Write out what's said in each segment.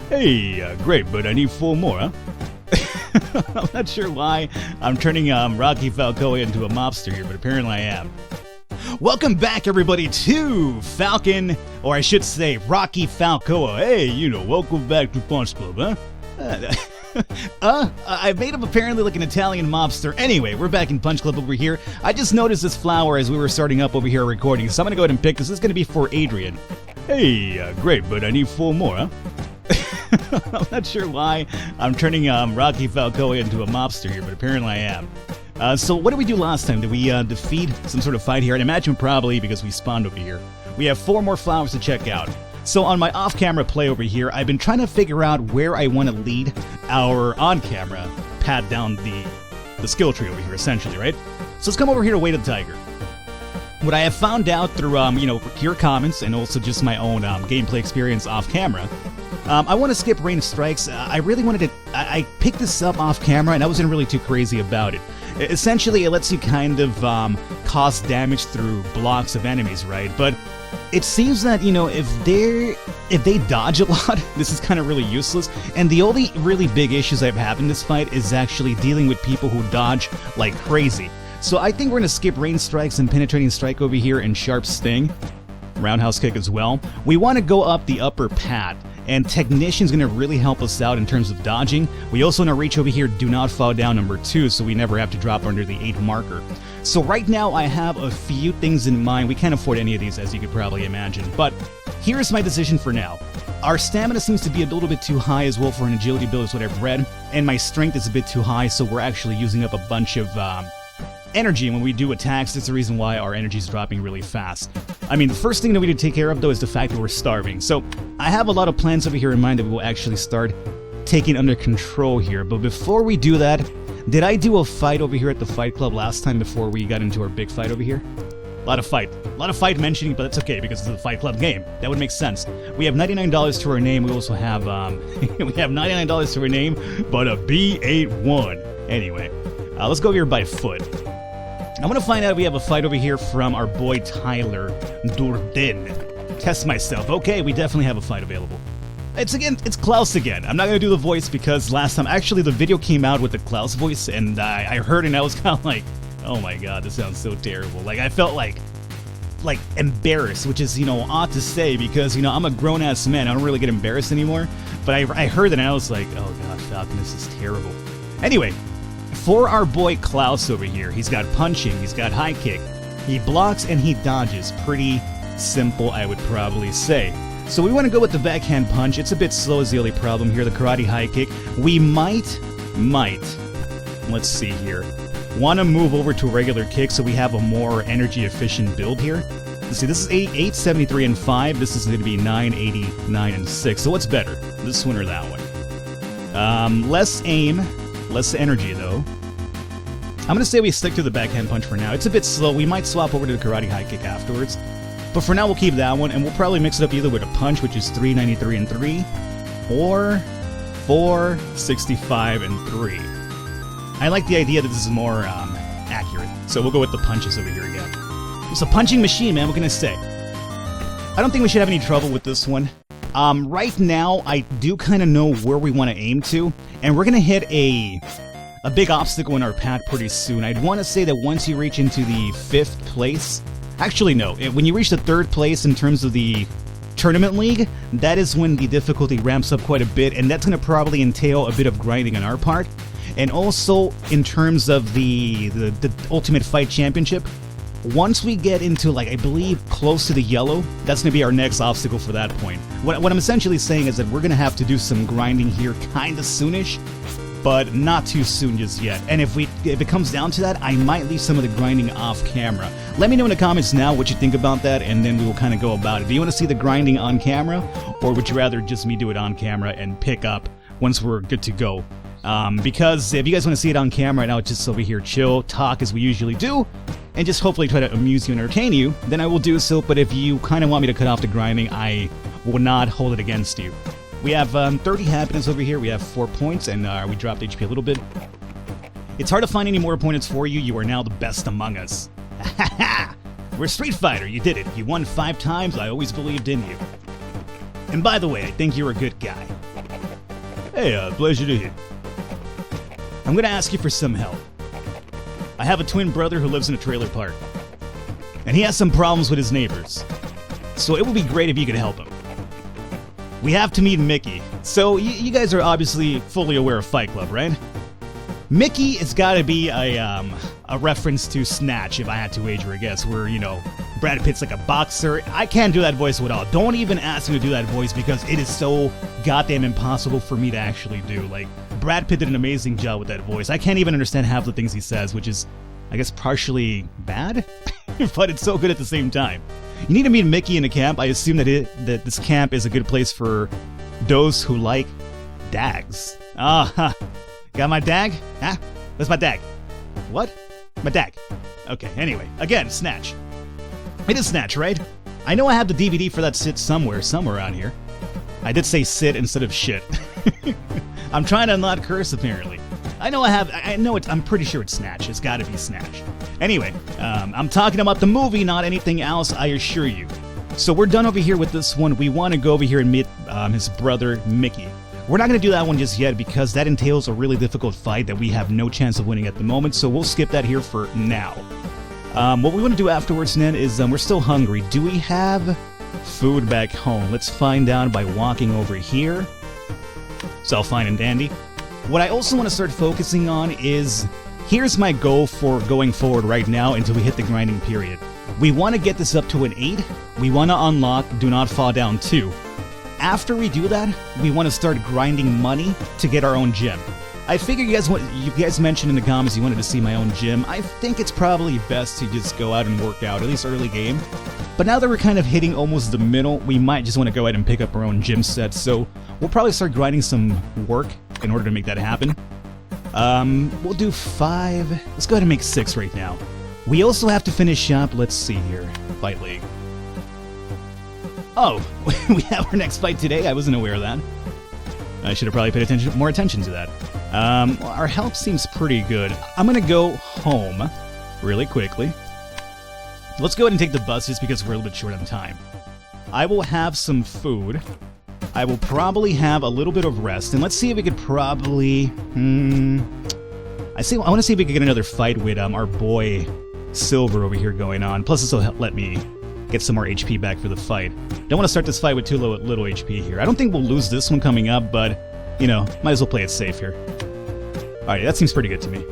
Hey, great, but I need 4 more, huh? I'm not sure why I'm turning Rocky Falcoa into a mobster here, but apparently I am. Welcome back, everybody, to Falcon, or I should say Rocky Falcoa. Hey, welcome back to Punch Club, huh? I made him apparently like an Italian mobster. Anyway, we're back in Punch Club over here. I just noticed this flower as we were starting up over here recording, so I'm gonna go ahead and pick this. This is gonna be for Adrian. Hey, great, but I need 4 more, huh? I'm not sure why I'm turning Rocky Falcoa into a mobster here, but apparently I am. So what did we do last time? Did we defeat some sort of fight here? I'd imagine probably because we spawned over here. We have 4 more flowers to check out. So on my off-camera play over here, I've been trying to figure out where I want to lead our on-camera pat down the skill tree over here, essentially, right? So let's come over here to Way to the Tiger. What I have found out through, your comments and also just my own gameplay experience off-camera, I want to skip range strikes. I really wanted to... I picked this up off-camera and I wasn't really too crazy about it. Essentially, it lets you kind of cause damage through blocks of enemies, right? But it seems that, if they dodge a lot, this is kind of really useless. And the only really big issues I've had in this fight is actually dealing with people who dodge like crazy. So I think we're going to skip range strikes and penetrating strike over here and sharp sting. Roundhouse kick as well. We want to go up the upper pad. And Technician's going to really help us out in terms of dodging. We also want to reach over here, do not fall down number 2, so we never have to drop under the 8 marker. So right now I have a few things in mind. We can't afford any of these, as you could probably imagine. But here's my decision for now. Our stamina seems to be a little bit too high as well for an agility build is what I've read. And my strength is a bit too high, so we're actually using up a bunch of energy. And when we do attacks, that's the reason why our energy is dropping really fast. I mean, the first thing that we need to take care of, though, is the fact that we're starving. So I have a lot of plans over here in mind that we will actually start taking under control here. But before we do that, did I do a fight over here at the Fight Club last time before we got into our big fight over here? A lot of fight mentioning, but that's okay because it's a Fight Club game. That would make sense. We have $99 to our name. We also have, we have $99 to our name, but a B81. Anyway, let's go over here by foot. I'm gonna find out if we have a fight over here from our boy Tyler Durden. Test myself. Okay, we definitely have a fight available. It's Klaus again. I'm not gonna do the voice because last time, actually the video came out with the Klaus voice and I heard it and I was kind of like, oh my god, this sounds so terrible. Like I felt like embarrassed, which is, odd to say because, I'm a grown-ass man. I don't really get embarrassed anymore. But I heard that and I was like, oh god, Falcon, this is terrible. Anyway, for our boy Klaus over here, he's got punching, he's got high kick, he blocks and he dodges. Pretty simple, I would probably say. So we want to go with the backhand punch. It's a bit slow is the only problem here. The karate high kick. We might, let's see here, want to move over to a regular kick so we have a more energy efficient build here. Let's see, this is 873 and 5. This is going to be 989 and 6. So what's better, this one or that one? Less aim, less energy though. I'm going to say we stick to the backhand punch for now. It's a bit slow. We might swap over to the karate high kick afterwards. But for now, we'll keep that one, and we'll probably mix it up either with a punch, which is 393 and 3, or 465 and 3. I like the idea that this is more accurate. So we'll go with the punches over here again. It's a punching machine, man. What can I say? I don't think we should have any trouble with this one. Right now, I do kind of know where we want to aim to, and we're going to hit a big obstacle in our path pretty soon. I'd want to say that once you reach into the 5th place... Actually, no. When you reach the 3rd place in terms of the tournament league, that is when the difficulty ramps up quite a bit, and that's going to probably entail a bit of grinding on our part. And also, in terms of the Ultimate Fight Championship, once we get into, I believe, close to the yellow, that's going to be our next obstacle for that point. What I'm essentially saying is that we're going to have to do some grinding here kind of soonish, but not too soon just yet. And if it comes down to that, I might leave some of the grinding off camera. Let me know in the comments now what you think about that, and then we will kind of go about it. Do you want to see the grinding on camera, or would you rather just me do it on camera and pick up once we're good to go? Because if you guys want to see it on camera and I'll just over here chill, talk as we usually do, and just hopefully try to amuse you and entertain you, then I will do so. But if you kind of want me to cut off the grinding, I will not hold it against you. We have 30 happiness over here. We have 4 points, and we dropped HP a little bit. It's hard to find any more opponents for you. You are now the best among us. We're Street Fighter. You did it. You won 5 times. I always believed in you. And by the way, I think you're a good guy. Hey, pleasure to hear. I'm gonna ask you for some help. I have a twin brother who lives in a trailer park, and he has some problems with his neighbors. So it would be great if you could help him. We have to meet Mickey. So you guys are obviously fully aware of Fight Club, right? Mickey has got to be a reference to Snatch, if I had to wager a guess, where, you know, Brad Pitt's like a boxer. I can't do that voice at all. Don't even ask me to do that voice because it is so goddamn impossible for me to actually do. Like, Brad Pitt did an amazing job with that voice. I can't even understand half the things he says, which is, I guess, partially bad, but it's so good at the same time. You need to meet Mickey in a camp. I assume that this camp is a good place for those who like dags. Ah, got my dag? Huh? Where's my dag? What? My dag. Okay, anyway. Again, Snatch. It is Snatch, right? I know I have the DVD for that sit somewhere around here. I did say sit instead of shit. I'm trying to not curse, apparently. I know I'm pretty sure it's Snatch. It's gotta be Snatch. Anyway, I'm talking about the movie, not anything else, I assure you. So we're done over here with this one. We want to go over here and meet his brother, Mickey. We're not going to do that one just yet because that entails a really difficult fight that we have no chance of winning at the moment, so we'll skip that here for now. What we want to do afterwards, then, is we're still hungry. Do we have food back home? Let's find out by walking over here. It's all fine and dandy. What I also want to start focusing on is, here's my goal for going forward right now until we hit the grinding period. We want to get this up to an 8. We want to unlock Do Not Fall Down 2. After we do that, we want to start grinding money to get our own gym. I figure you guys mentioned in the comments you wanted to see my own gym. I think it's probably best to just go out and work out, at least early game. But now that we're kind of hitting almost the middle, we might just want to go ahead and pick up our own gym set, so we'll probably start grinding some work in order to make that happen. We'll do 5. Let's go ahead and make 6 right now. We also have to finish up, let's see here, Fight League. Oh, we have our next fight today. I wasn't aware of that. I should have probably paid more attention to that. Our health seems pretty good. I'm gonna go home really quickly. Let's go ahead and take the bus just because we're a little bit short on time. I will have some food. I will probably have a little bit of rest, and let's see if we could probably... I want to see if we can get another fight with our boy Silver over here going on. Plus, this will let me get some more HP back for the fight. Don't want to start this fight with too little HP here. I don't think we'll lose this one coming up, but, you know, might as well play it safe here. Alright, that seems pretty good to me.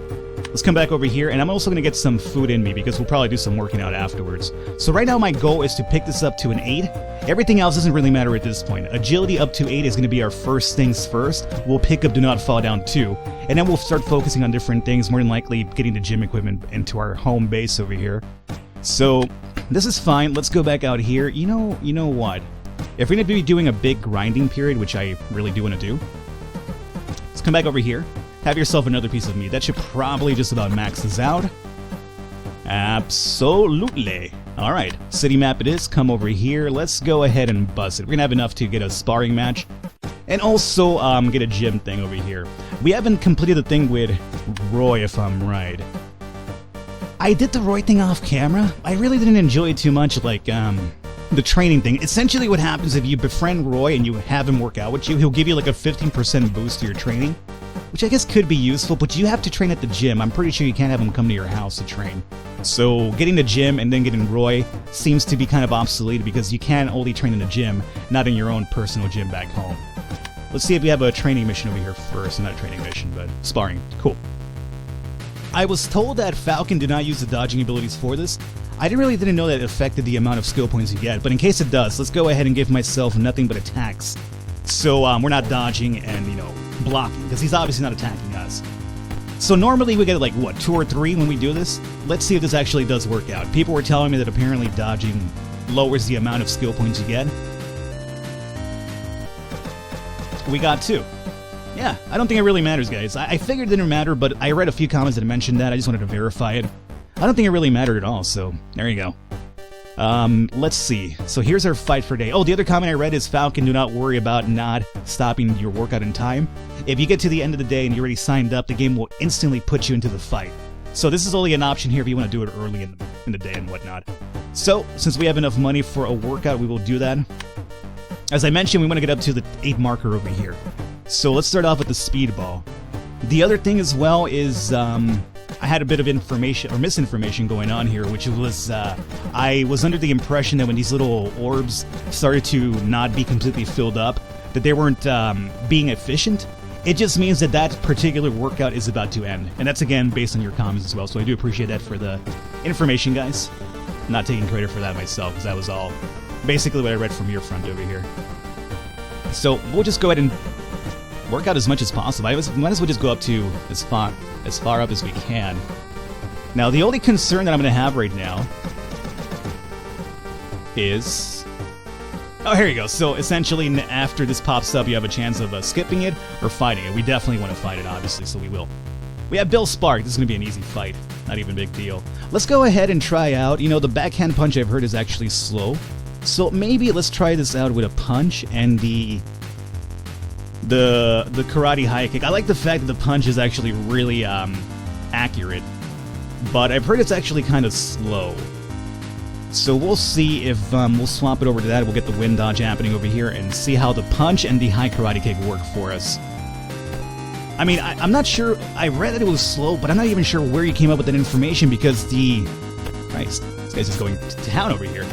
Let's come back over here, and I'm also going to get some food in me because we'll probably do some working out afterwards. So right now my goal is to pick this up to an 8. Everything else doesn't really matter at this point. Agility up to 8 is going to be our first things first. We'll pick up Do Not Fall Down 2, and then we'll start focusing on different things, more than likely getting the gym equipment into our home base over here. So this is fine. Let's go back out here. You know what? If we're going to be doing a big grinding period, which I really do want to do, let's come back over here. Have yourself another piece of meat. That should probably just about max this out. Absolutely. Alright, city map it is. Come over here. Let's go ahead and bust it. We're going to have enough to get a sparring match. And also get a gym thing over here. We haven't completed the thing with Roy, if I'm right. I did the Roy thing off camera. I really didn't enjoy it too much, like, the training thing. Essentially what happens if you befriend Roy and you have him work out with you, he'll give you like a 15% boost to your training, which I guess could be useful, but you have to train at the gym. I'm pretty sure you can't have him come to your house to train. So getting the gym and then getting Roy seems to be kind of obsolete because you can only train in the gym, not in your own personal gym back home. Let's see if we have a training mission over here first. Not a training mission, but sparring. Cool. I was told that Falcon did not use the dodging abilities for this. I didn't know that it affected the amount of skill points you get, but in case it does, let's go ahead and give myself nothing but attacks. So we're not dodging and, you know, blocking, because he's obviously not attacking us. So normally we get like, what, 2 or 3 when we do this? Let's see if this actually does work out. People were telling me that apparently dodging lowers the amount of skill points you get. We got 2. Yeah, I don't think it really matters, guys. I figured it didn't matter, but I read a few comments that mentioned that. I just wanted to verify it. I don't think it really mattered at all, so there you go. Let's see. So here's our fight for day. Oh, the other comment I read is, Falcon, do not worry about not stopping your workout in time. If you get to the end of the day and you're already signed up, the game will instantly put you into the fight. So this is only an option here if you want to do it early in the day and whatnot. So, since we have enough money for a workout, we will do that. As I mentioned, we want to get up to the 8 marker over here. So let's start off with the speedball. The other thing as well is I had a bit of information or misinformation going on here, which was I was under the impression that when these little orbs started to not be completely filled up, that they weren't being efficient. It just means that that particular workout is about to end. And that's, again, based on your comments as well. So I do appreciate that for the information, guys. I'm not taking credit for that myself, because that was all basically what I read from your front over here. So we'll just go ahead and work out as much as possible. We might as well just go up to as far up as we can. Now, the only concern that I'm going to have right now is... Oh, here you go. So, essentially, after this pops up, you have a chance of skipping it or fighting it. We definitely want to fight it, obviously, so we will. We have Bill Spark. This is going to be an easy fight. Not even a big deal. Let's go ahead and try out... You know, the backhand punch I've heard is actually slow. So, maybe let's try this out with a punch and the karate high kick. I like the fact that the punch is actually really accurate, but I've heard it's actually kind of slow. So we'll see if we'll swap it over to that. We'll get the wind dodge happening over here and see how the punch and the high karate kick work for us. I mean, I'm not sure. I read that it was slow, but I'm not even sure where you came up with that information because Christ, this guy's just going to town over here.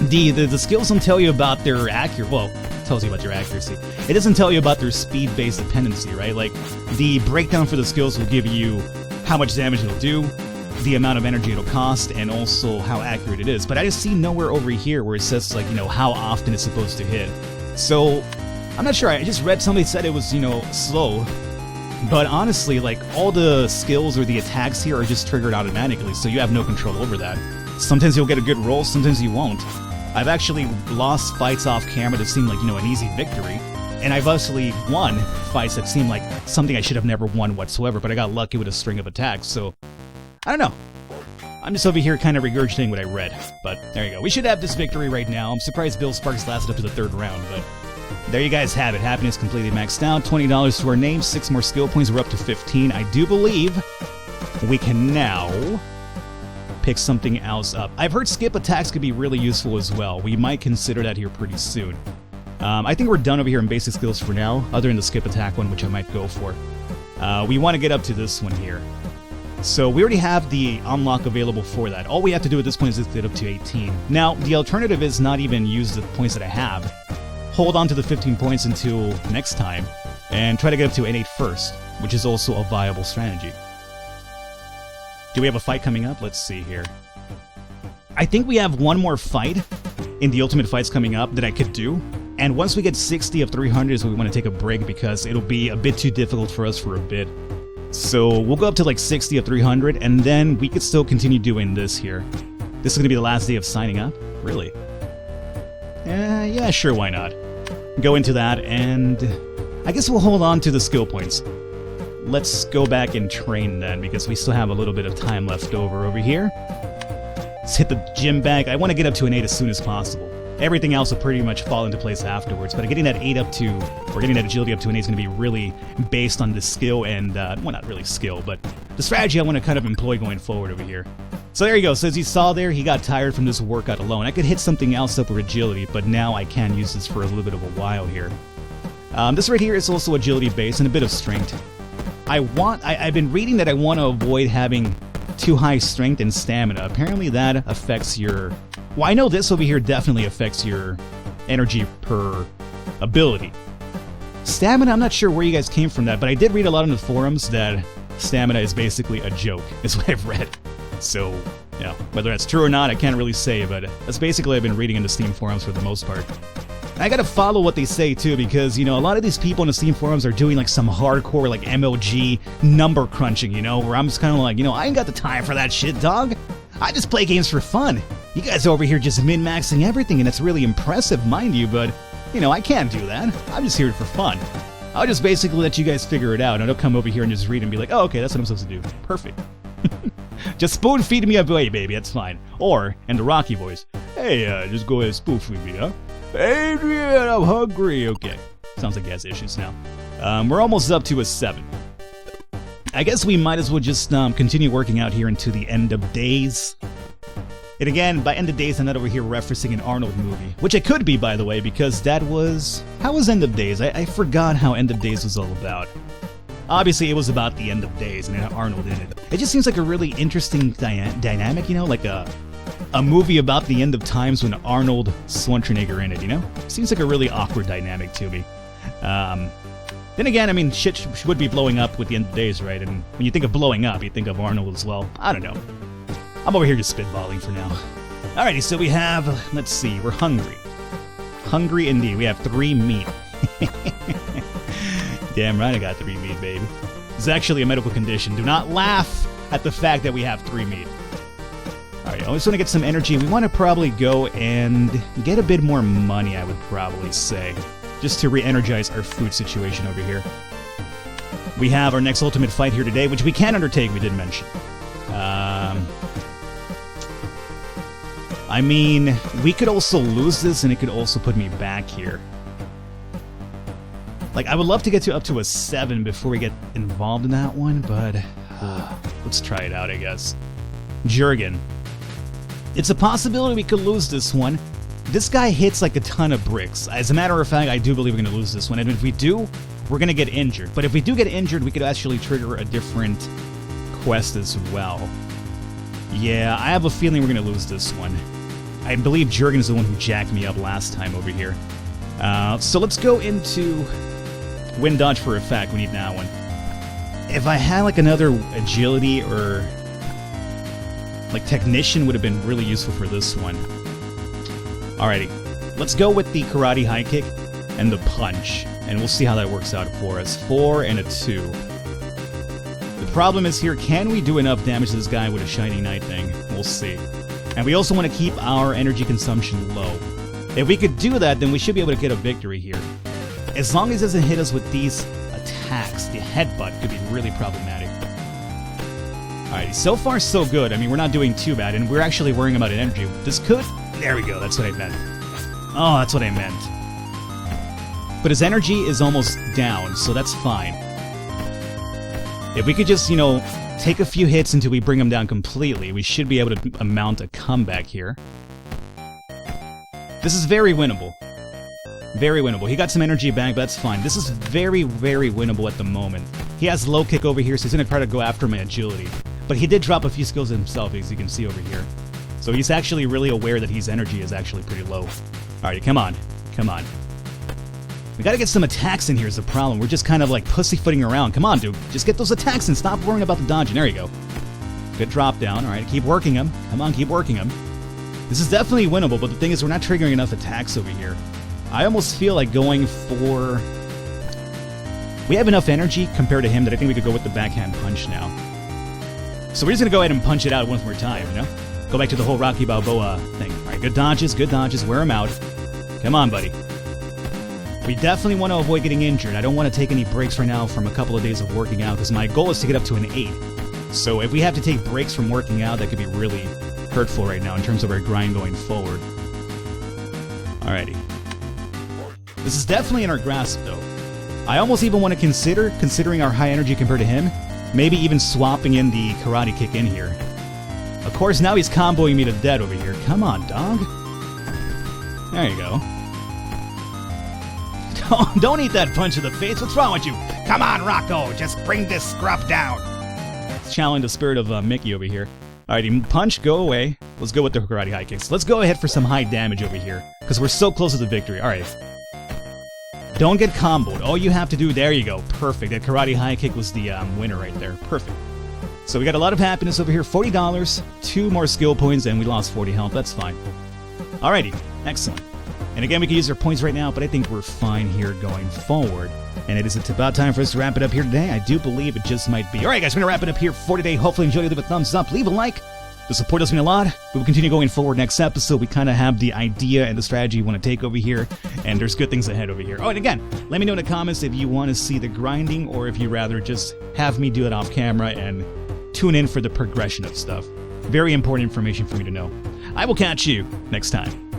The skills don't tell you about their tells you about your accuracy. It doesn't tell you about their speed-based dependency, right? Like, the breakdown for the skills will give you how much damage it'll do, the amount of energy it'll cost, and also how accurate it is. But I just see nowhere over here where it says, like, you know, how often it's supposed to hit. So, I'm not sure. I just read somebody said it was, you know, slow. But honestly, like, all the skills or the attacks here are just triggered automatically, so you have no control over that. Sometimes you'll get a good roll, sometimes you won't. I've actually lost fights off camera that seemed like, you know, an easy victory. And I've actually won fights that seemed like something I should have never won whatsoever, but I got lucky with a string of attacks, so... I don't know. I'm just over here kind of regurgitating what I read, but there you go. We should have this victory right now. I'm surprised Bill Sparks lasted up to the 3rd round, but there you guys have it. Happiness completely maxed out. $20 to our name, 6 more skill points. We're up to 15. I do believe we can now pick something else up. I've heard skip attacks could be really useful as well. We might consider that here pretty soon. I think we're done over here in basic skills for now, other than the skip attack one, which I might go for. We want to get up to this one here. So we already have the unlock available for that. All we have to do at this point is just get up to 18. Now, the alternative is not even use the points that I have. Hold on to the 15 points until next time, and try to get up to an 8 first, which is also a viable strategy. Do we have a fight coming up? Let's see here. I think we have one more fight in the Ultimate Fights coming up that I could do. And once we get 60 of 300 is when we want to take a break because it'll be a bit too difficult for us for a bit. So we'll go up to like 60 of 300 and then we could still continue doing this here. This is going to be the last day of signing up? Really? Yeah, sure, why not? Go into that and I guess we'll hold on to the skill points. Let's go back and train then, because we still have a little bit of time left over here. Let's hit the gym bag. I want to get up to an 8 as soon as possible. Everything else will pretty much fall into place afterwards, but getting that 8 up to, or getting that agility up to an 8 is going to be really based on the skill and, well, not really skill, but the strategy I want to kind of employ going forward over here. So there you go. So as you saw there, he got tired from this workout alone. I could hit something else up with agility, but now I can use this for a little bit of a while here. This right here is also agility based and a bit of strength. I've been reading that I want to avoid having too high strength and stamina. Apparently that affects your... Well, I know this over here definitely affects your energy per ability. Stamina, I'm not sure where you guys came from that, but I did read a lot on the forums that stamina is basically a joke, is what I've read. So, you know, whether that's true or not, I can't really say, but that's basically what I've been reading in the Steam forums for the most part. I gotta follow what they say too, because, you know, a lot of these people in the Steam forums are doing like some hardcore like MLG number crunching, you know, where I'm just kind of like, you know, I ain't got the time for that shit, dog. I just play games for fun. You guys are over here just min-maxing everything, and it's really impressive, mind you, but, you know, I can't do that. I'm just here for fun. I'll just basically let you guys figure it out, and I'll come over here and just read and be like, oh, okay, that's what I'm supposed to do. Perfect. Just spoon feed me away, baby, that's fine. Or, in the Rocky voice, hey, just go ahead and spoon feed me, huh? Adrian, I'm hungry. Okay, sounds like he has issues now. We're almost up to a 7. I guess we might as well just continue working out here into the end of days. And again, by End of Days, I'm not over here referencing an Arnold movie, which it could be, by the way, because that was... How was End of Days? I forgot how End of Days was all about. Obviously, it was about the End of Days, and it had Arnold in it. It just seems like a really interesting dynamic, you know, like a movie about the end of times when Arnold Schwarzenegger in it, you know? Seems like a really awkward dynamic to me. Then again, I mean, shit would be blowing up with the End of Days, right? And when you think of blowing up, you think of Arnold as well. I don't know. I'm over here just spitballing for now. Alrighty, so we have, let's see, we're hungry. Hungry indeed. We have 3 meat. Damn right I got 3 meat, baby. It's actually a medical condition. Do not laugh at the fact that we have 3 meat. Alright, I just want to get some energy. We want to probably go and get a bit more money, I would probably say. Just to re-energize our food situation over here. We have our next ultimate fight here today, which we can undertake, we did mention. I mean, we could also lose this, and it could also put me back here. Like, I would love to get up to a 7 before we get involved in that one, but let's try it out, I guess. Jurgen. It's a possibility we could lose this one. This guy hits like a ton of bricks. As a matter of fact, I do believe we're going to lose this one, and if we do, we're going to get injured. But if we do get injured, we could actually trigger a different quest as well. Yeah, I have a feeling we're going to lose this one. I believe Jurgen is the one who jacked me up last time over here. So let's go into Wind Dodge for effect. We need that one. If I had like another agility or like technician would have been really useful for this one. Alrighty, let's go with the karate high kick and the punch, and we'll see how that works out for us. 4 and a 2. The problem is here, can we do enough damage to this guy with a shiny knight thing? We'll see. And we also want to keep our energy consumption low. If we could do that, then we should be able to get a victory here. As long as it doesn't hit us with these attacks, the headbutt could be really problematic. Alrighty, so far so good. I mean, we're not doing too bad, and we're actually worrying about an energy. This could... There we go, that's what I meant. Oh, that's what I meant. But his energy is almost down, so that's fine. If we could just, you know, take a few hits until we bring him down completely, we should be able to mount a comeback here. This is very winnable. Very winnable. He got some energy back, but that's fine. This is very, very winnable at the moment. He has low kick over here, so he's going to try to go after my agility. But he did drop a few skills himself, as you can see over here. So he's actually really aware that his energy is actually pretty low. Alright, come on. Come on. We gotta get some attacks in here is the problem. We're just kind of like pussyfooting around. Come on, dude. Just get those attacks and stop worrying about the dodging. There you go. Good drop down. Alright, keep working him. Come on, keep working him. This is definitely winnable, but the thing is we're not triggering enough attacks over here. I almost feel like going for... We have enough energy compared to him that I think we could go with the backhand punch now. So we're just gonna go ahead and punch it out one more time, you know? Go back to the whole Rocky Balboa thing. Alright, good dodges, wear him out. Come on, buddy. We definitely want to avoid getting injured. I don't want to take any breaks right now from a couple of days of working out, because my goal is to get up to an 8. So if we have to take breaks from working out, that could be really hurtful right now in terms of our grind going forward. Alrighty. This is definitely in our grasp, though. I almost even want to consider, considering our high energy compared to him, maybe even swapping in the karate kick in here. Of course, now he's comboing me to death over here. Come on, dog. There you go. Don't eat that punch to the face. What's wrong with you? Come on, Rocco. Just bring this scrub down. Let's challenge the spirit of Mickey over here. Alrighty, punch, go away. Let's go with the karate high kicks. Let's go ahead for some high damage over here, because we're so close to the victory. Alright. Don't get comboed. All you have to do, there you go. Perfect. That karate high kick was the winner right there. Perfect. So we got a lot of happiness over here. $40, 2 more skill points, and we lost 40 health. That's fine. Alrighty. Excellent. And again, we can use our points right now, but I think we're fine here going forward. And it is about time for us to wrap it up here today. I do believe it just might be. Alright guys, we're going to wrap it up here for today. Hopefully enjoy it. Leave a thumbs up. Leave a like. The support does mean a lot. We will continue going forward next episode. We kind of have the idea and the strategy you want to take over here. And there's good things ahead over here. Oh, and again, let me know in the comments if you want to see the grinding or if you rather just have me do it off camera and tune in for the progression of stuff. Very important information for me to know. I will catch you next time.